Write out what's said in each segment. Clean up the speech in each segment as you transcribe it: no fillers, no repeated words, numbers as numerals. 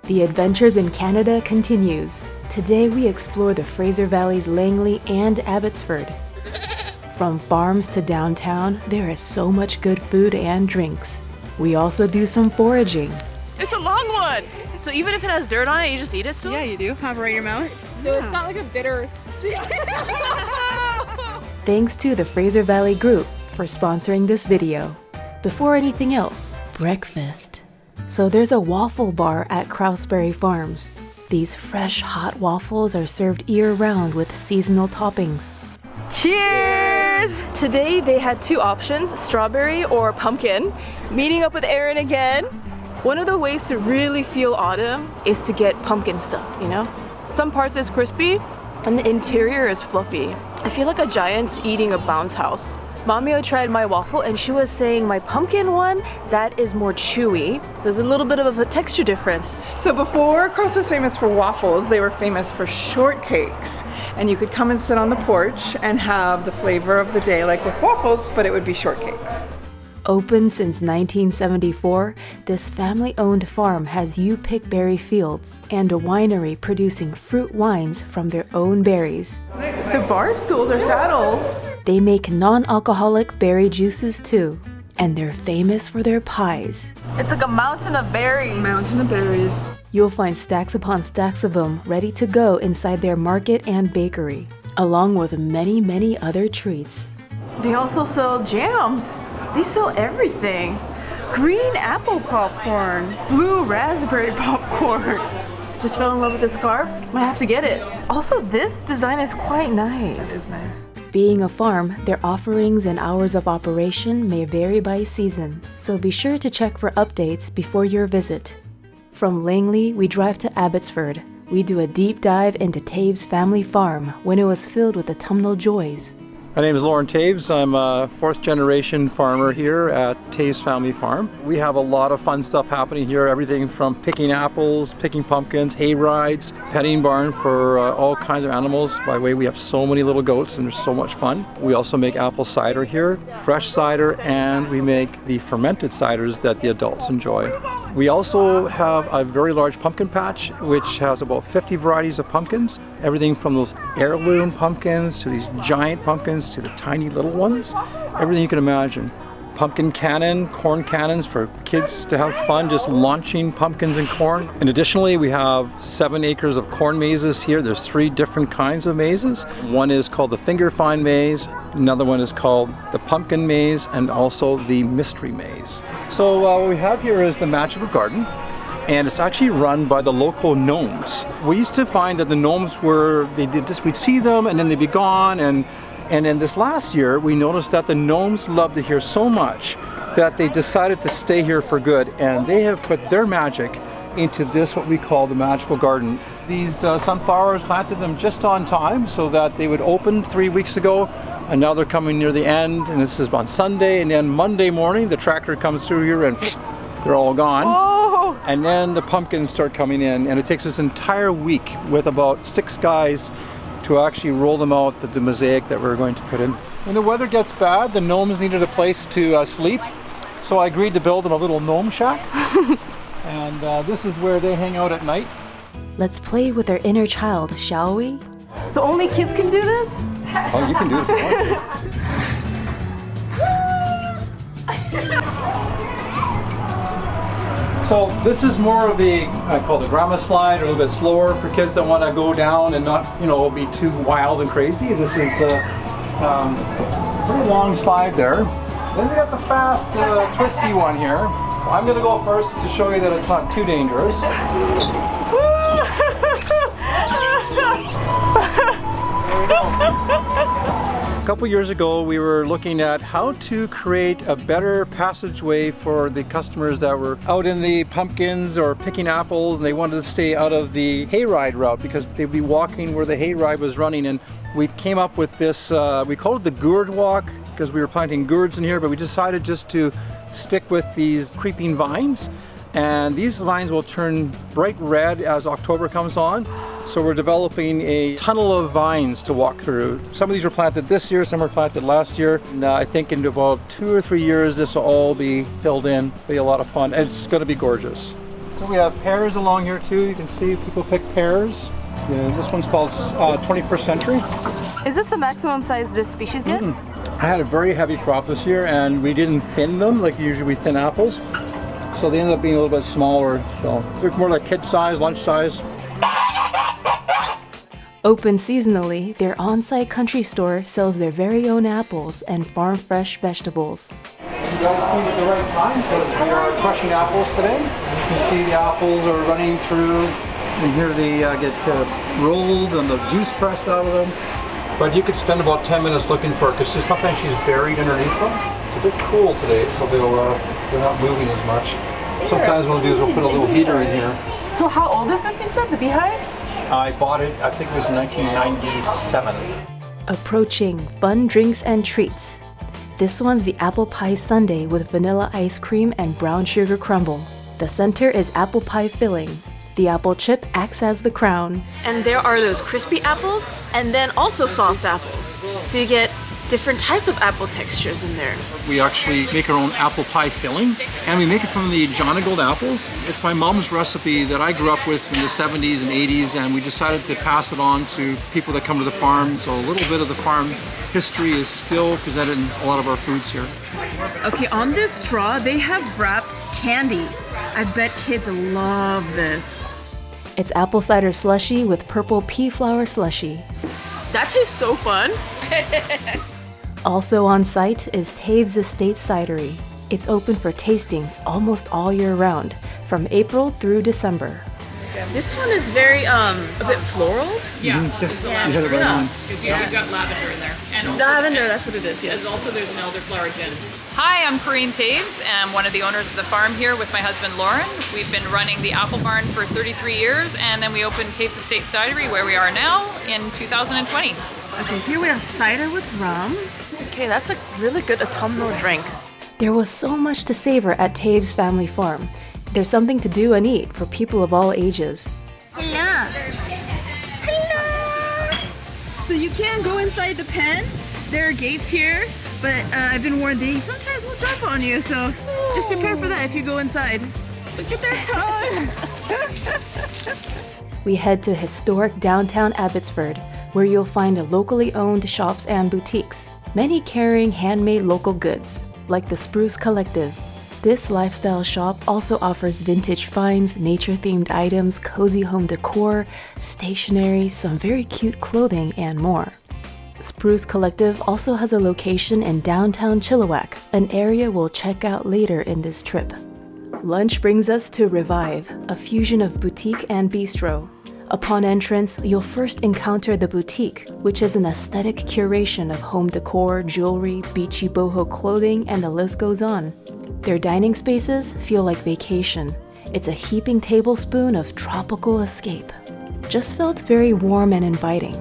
The adventures in Canada continues. Today we explore the Fraser Valley's Langley and Abbotsford. From farms to downtown, there is so much good food and drinks. We also do some foraging. It's a long one! So even if it has dirt on it, you just eat it still? Yeah, you do. Have it right in your mouth. So it's not like a bitter... Thanks to the Fraser Valley Group for sponsoring this video. Before anything else, breakfast. So there's a waffle bar at Krause Farms. These fresh, hot waffles are served year-round with seasonal toppings. Cheers! Today they had two options, strawberry or pumpkin. Meeting up with Aaron again. One of the ways to really feel autumn is to get pumpkin stuff, you know? Some parts is crispy and the interior is fluffy. I feel like a giant eating a bounce house. Mamio tried my waffle and she was saying my pumpkin one, that is more chewy. So there's a little bit of a texture difference. So before Krause was famous for waffles, they were famous for shortcakes. And you could come and sit on the porch and have the flavor of the day like with waffles, but it would be shortcakes. Open since 1974, this family-owned farm has you-pick berry fields and a winery producing fruit wines from their own berries. The bar stools are saddles. They make non-alcoholic berry juices too, and they're famous for their pies. It's like a mountain of berries. Mountain of berries. You'll find stacks upon stacks of them ready to go inside their market and bakery, along with many, many other treats. They also sell jams. They sell everything. Green apple popcorn, blue raspberry popcorn. Just fell in love with the scarf. Might have to get it. Also, this design is quite nice. It is nice. Being a farm, their offerings and hours of operation may vary by season, so be sure to check for updates before your visit. From Langley, we drive to Abbotsford. We do a deep dive into Taves' family farm when it was filled with autumnal joys. My name is Loren Taves. I'm a fourth generation farmer here at Taves Family Farm. We have a lot of fun stuff happening here, everything from picking apples, picking pumpkins, hay rides, petting barn for all kinds of animals. By the way, we have so many little goats and there's so much fun. We also make apple cider here, fresh cider, and we make the fermented ciders that the adults enjoy. We also have a very large pumpkin patch which has about 50 varieties of pumpkins. Everything from those heirloom pumpkins to these giant pumpkins to the tiny little ones. Everything you can imagine. Pumpkin cannon, corn cannons for kids to have fun just launching pumpkins and corn. And additionally, we have 7 acres of corn mazes here. There's 3 different kinds of mazes. One is called the finger find maze, another one is called the pumpkin maze, and also the mystery maze. So what we have here is the magical garden, and it's actually run by the local gnomes. We used to find that the gnomes we'd see them and then they'd be gone, and in this last year, we noticed that the gnomes loved it here so much that they decided to stay here for good, and they have put their magic into this, what we call the magical garden. These sunflowers, planted them just on time so that they would open 3 weeks ago, and now they're coming near the end, and this is on Sunday, and then Monday morning, the tractor comes through here and they're all gone. Oh. And then the pumpkins start coming in, and it takes this entire week with about 6 guys to actually roll them out, the mosaic that we're going to put in. When the weather gets bad, the gnomes needed a place to sleep, so I agreed to build them a little gnome shack. And this is where they hang out at night. Let's play with our inner child, shall we? So only kids can do this? Oh, you can do it if you want to. So this is more of the, I call the grandma slide, a little bit slower for kids that want to go down and not, be too wild and crazy. This is the pretty long slide there. Then we got the fast, twisty one here. I'm going to go first to show you that it's not too dangerous. There we go. A couple years ago, we were looking at how to create a better passageway for the customers that were out in the pumpkins or picking apples, and they wanted to stay out of the hayride route because they'd be walking where the hayride was running. And we came up with this, we called it the Gourd Walk because we were planting gourds in here, but we decided just to stick with these creeping vines. And these vines will turn bright red as October comes on. So we're developing a tunnel of vines to walk through. Some of these were planted this year, some were planted last year. And I think in about 2 or 3 years, this will all be filled in. It'll be a lot of fun, and it's gonna be gorgeous. So So we have pears along here too. You can see people pick pears. Yeah, this one's called 21st Century. Is this the maximum size this species get? I had a very heavy crop this year and we didn't thin them like usually we thin apples. So they ended up being a little bit smaller. So they're more like kid size, lunch size. Open seasonally, their on-site country store sells their very own apples and farm-fresh vegetables. You guys came at the right time because we are crushing apples today. You can see the apples are running through, and here they get rolled and the juice pressed out of them. But you could spend about 10 minutes looking for it because sometimes she's buried underneath them. It's a bit cool today, so they're not moving as much. Sometimes what we'll do is we'll put a little heater in here. So how old is this, you said, the beehive? I bought it, I think it was 1997. Approaching fun drinks and treats. This one's the apple pie sundae with vanilla ice cream and brown sugar crumble. The center is apple pie filling. The apple chip acts as the crown. And there are those crispy apples and then also soft apples. So you get different types of apple textures in there. We actually make our own apple pie filling, and we make it from the Jonagold apples. It's my mom's recipe that I grew up with in the 70s and 80s, and we decided to pass it on to people that come to the farm. So a little bit of the farm history is still presented in a lot of our foods here. Okay, on this straw, they have wrapped candy. I bet kids love this. It's apple cider slushy with purple pea flower slushy. That tastes so fun. Also on site is Taves Estate Cidery. It's open for tastings almost all year round, from April through December. This one is very, a bit floral. Yeah, Yes, the you lavender. had it right on. Because you've got lavender in there. And also, Lavender, that's what it is, yes. there's an elderflower gin. Hi, I'm Corinne Taves. I'm one of the owners of the farm here with my husband Loren. We've been running the apple barn for 33 years, and then we opened Taves Estate Cidery, where we are now, in 2020. Okay, here we have cider with rum. Okay, that's a really good autumnal drink. There was so much to savor at Taves Family Farm. There's something to do and eat for people of all ages. Hello. Hello. So you can't go inside the pen. There are gates here, but I've been warned they sometimes will jump on you, so just prepare for that if you go inside. Look at their tongue. We head to historic downtown Abbotsford, where you'll find locally owned shops and boutiques, many carrying handmade local goods, like the Spruce Collective. This lifestyle shop also offers vintage finds, nature-themed items, cozy home decor, stationery, some very cute clothing, and more. Spruce Collective also has a location in downtown Chilliwack, an area we'll check out later in this trip. Lunch brings us to VIVE, a fusion of boutique and bistro. Upon entrance, you'll first encounter the boutique, which is an aesthetic curation of home decor, jewelry, beachy boho clothing, and the list goes on. Their dining spaces feel like vacation. It's a heaping tablespoon of tropical escape. Just felt very warm and inviting.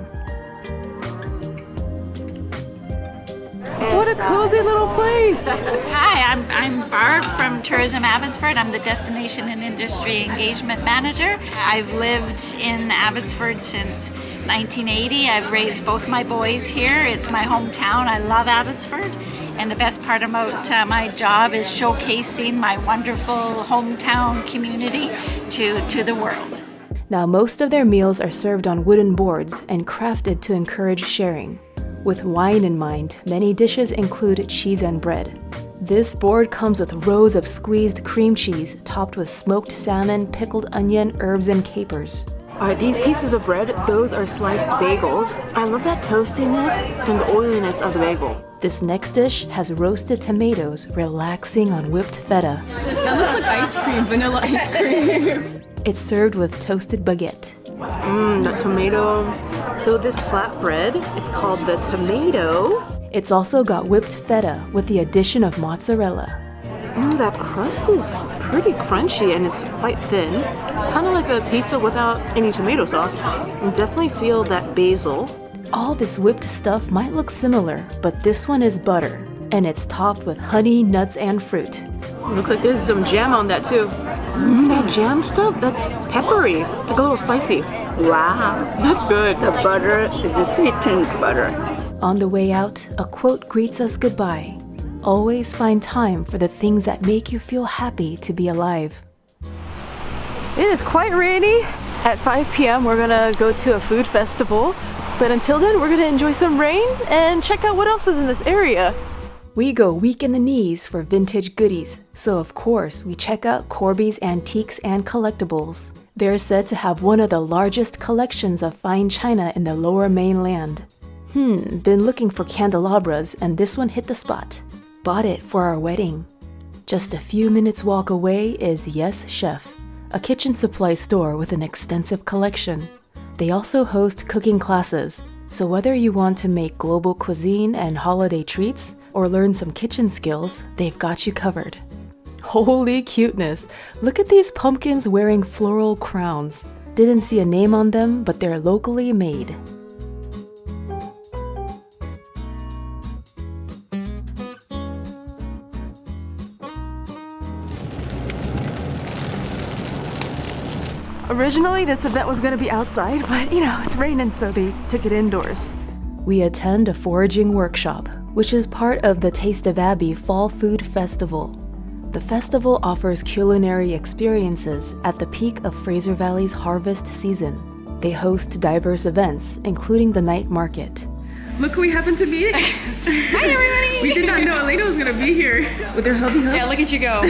What a cozy little place. Hi, I'm Barb from Tourism Abbotsford. I'm the Destination and Industry Engagement Manager. I've lived in Abbotsford since 1980. I've raised both my boys here. It's my hometown. I love Abbotsford. And the best part about my job is showcasing my wonderful hometown community to the world. Now, most of their meals are served on wooden boards and crafted to encourage sharing. With wine in mind, many dishes include cheese and bread. This board comes with rows of squeezed cream cheese topped with smoked salmon, pickled onion, herbs, and capers. Alright, these pieces of bread, those are sliced bagels. I love that toastiness and the oiliness of the bagel. This next dish has roasted tomatoes relaxing on whipped feta. That looks like ice cream, vanilla ice cream. It's served with toasted baguette. That tomato. So this flatbread, it's called the tomato. It's also got whipped feta with the addition of mozzarella. That crust is pretty crunchy and it's quite thin. It's kind of like a pizza without any tomato sauce. You definitely feel that basil. All this whipped stuff might look similar, but this one is butter, and it's topped with honey, nuts, and fruit. Looks like there's some jam on that too. That jam stuff, that's peppery. It's like a little spicy. Wow, that's good. The butter is a sweetened butter. On the way out, a quote greets us goodbye. Always find time for the things that make you feel happy to be alive. It is quite rainy. At 5 p.m. we're gonna go to a food festival. But until then, we're gonna enjoy some rain and check out what else is in this area. We go weak in the knees for vintage goodies, so of course we check out Corby's Antiques and Collectibles. They're said to have one of the largest collections of fine china in the lower mainland. Been looking for candelabras and this one hit the spot. Bought it for our wedding. Just a few minutes walk away is Yes Chef, a kitchen supply store with an extensive collection. They also host cooking classes, so whether you want to make global cuisine and holiday treats or learn some kitchen skills, they've got you covered. Holy cuteness! Look at these pumpkins wearing floral crowns. Didn't see a name on them, but they're locally made. Originally, this event was gonna be outside, but you know, it's raining, so they took it indoors. We attend a foraging workshop, which is part of the Taste of Abbey Fall Food Festival. The festival offers culinary experiences at the peak of Fraser Valley's harvest season. They host diverse events, including the night market. Look who we happened to meet. Hi everybody! We did not know Elena was gonna be here with her hubby hub. Yeah, look at you go.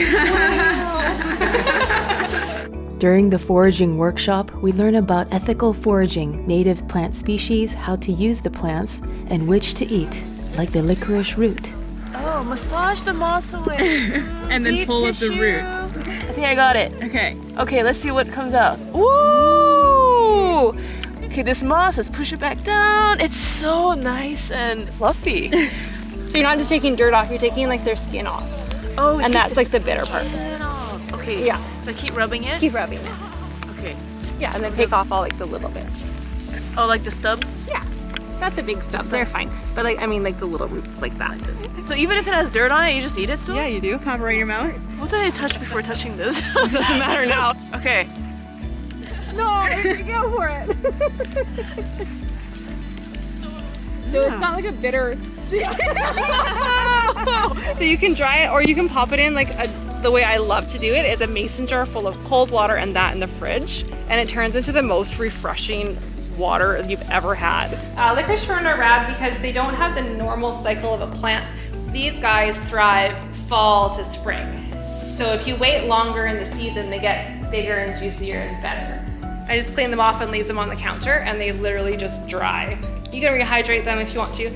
During the foraging workshop, we learn about ethical foraging, native plant species, how to use the plants, and which to eat, like the licorice root. Oh, massage the moss away. And then Deep pull up the tissue. root. I think I got it. Okay. Okay, let's see what comes out. Woo! Okay, this moss, let's push it back down. It's so nice and fluffy. So you're not just taking dirt off, you're taking like their skin off. Oh, And that's like the bitter part. Okay. Yeah. So I keep rubbing it? Keep rubbing it. Okay. Yeah, and then take off all like the little bits. Oh, like the stubs? Yeah. Not the big stubs, they're fine. But like, I mean like the little roots like that. So even if it has dirt on it, you just eat it still? Yeah, you do. Pop it right in your mouth. What did I touch before touching this? It doesn't matter now. Okay. No, go for it. So it's not like a bitter. So you can dry it or you can pop it in like the way I love to do it is a mason jar full of cold water and that in the fridge, and it turns into the most refreshing water you've ever had. Licorice fern are rad because they don't have the normal cycle of a plant. These guys thrive fall to spring. So if you wait longer in the season, they get bigger and juicier and better. I just clean them off and leave them on the counter and they literally just dry. You can rehydrate them if you want to.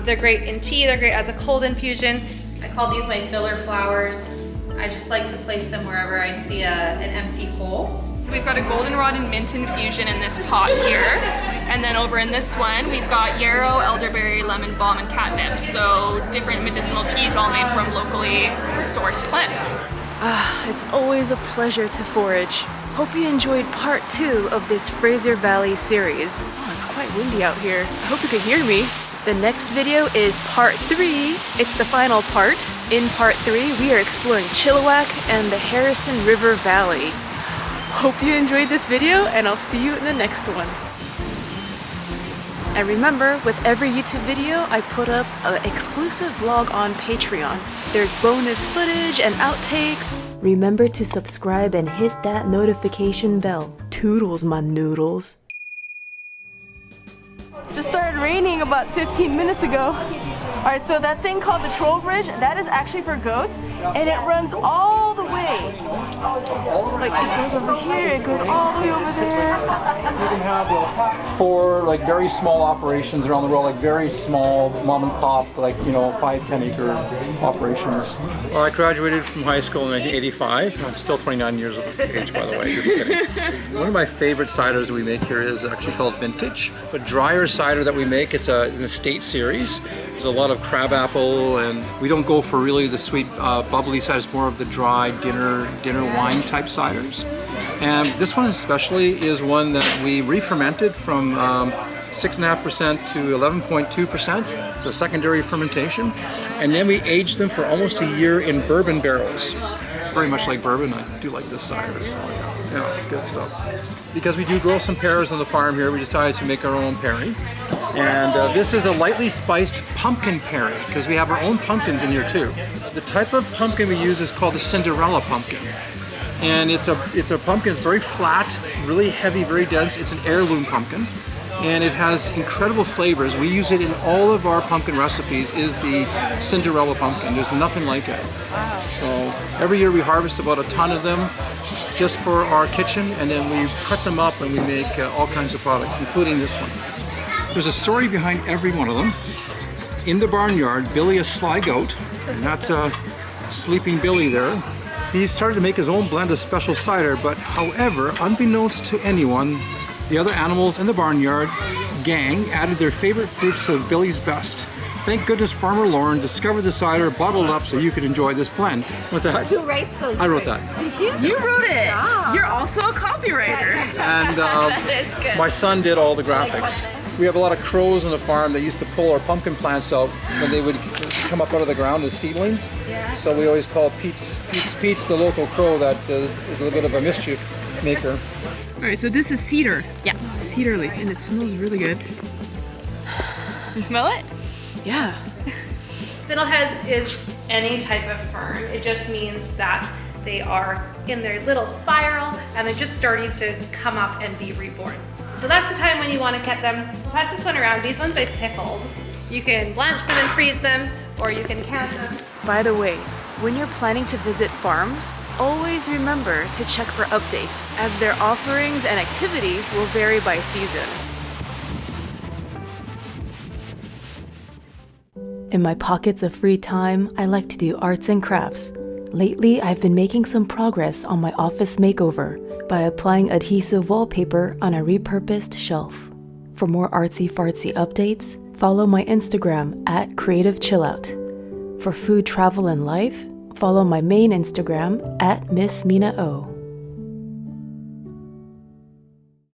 They're great in tea, they're great as a cold infusion. I call these my filler flowers. I just like to place them wherever I see an empty hole. So we've got a goldenrod and mint infusion in this pot here. And then over in this one, we've got yarrow, elderberry, lemon balm, and catnip. So different medicinal teas all made from locally sourced plants. It's always a pleasure to forage. Hope you enjoyed part 2 of this Fraser Valley series. Oh, it's quite windy out here. I hope you can hear me. The next video is part 3. It's the final part. In part 3, we are exploring Chilliwack and the Harrison River Valley. Hope you enjoyed this video, and I'll see you in the next one. And remember, with every YouTube video, I put up an exclusive vlog on Patreon. There's bonus footage and outtakes. Remember to subscribe and hit that notification bell. Toodles, my noodles. Just started raining about 15 minutes ago. Alright, so that thing called the troll bridge, that is actually for goats, and it runs all the way. Like it goes over here, it goes all the way over there. You can have 4 like very small operations around the world, like very small mom and pop, like 5-10 acre operations. Well, I graduated from high school in 1985. I'm still 29 years of age, by the way. Just kidding. One of my favorite ciders we make here is actually called Vintage. A drier cider that we make, it's an estate series. There's a lot of crabapple, and we don't go for really the sweet bubbly side. It's more of the dry dinner wine type ciders. And this one especially is one that we re-fermented from 6.5% to 11.2%. It's a secondary fermentation. And then we aged them for almost a year in bourbon barrels. Very much like bourbon. I do like this cider. So yeah, it's good stuff. Because we do grow some pears on the farm here, we decided to make our own perry. And this is a lightly spiced pumpkin perry, because we have our own pumpkins in here too. The type of pumpkin we use is called the Cinderella pumpkin. And it's a pumpkin. It's very flat, really heavy, very dense. It's an heirloom pumpkin, and it has incredible flavors. We use it in all of our pumpkin recipes. Is the Cinderella pumpkin. There's nothing like it. Wow. So every year we harvest about a ton of them just for our kitchen, and then we cut them up and we make all kinds of products, including this one. There's a story behind every one of them. In the barnyard, Billy, a sly goat, and that's sleeping Billy there. He started to make his own blend of special cider, but however, unbeknownst to anyone, the other animals in the barnyard gang added their favorite fruits to Billy's best. Thank goodness Farmer Loren discovered the cider, bottled it up so you could enjoy this blend. What's that? Who writes those? I wrote that. Did you? You wrote it. Ah. You're also a copywriter. And That's good. my son did all the graphics. We have a lot of crows on the farm that used to pull our pumpkin plants out when they would come up out of the ground as seedlings. Yeah. So we always call Pete's the local crow that is a little bit of a mischief maker. All right, so this is cedar. Yeah. Cedar leaf, and it smells really good. You smell it? Yeah. Fiddleheads is any type of fern. It just means that they are in their little spiral and they're just starting to come up and be reborn. So that's the time when you want to get them. We'll pass this one around. These ones I pickled. You can blanch them and freeze them, or you can can them. By the way, when you're planning to visit farms, always remember to check for updates, as their offerings and activities will vary by season. In my pockets of free time, I like to do arts and crafts. Lately, I've been making some progress on my office makeover by applying adhesive wallpaper on a repurposed shelf. For more artsy-fartsy updates, follow my Instagram at Creative Chillout. For food, travel, and life, follow my main Instagram at Miss Mina O.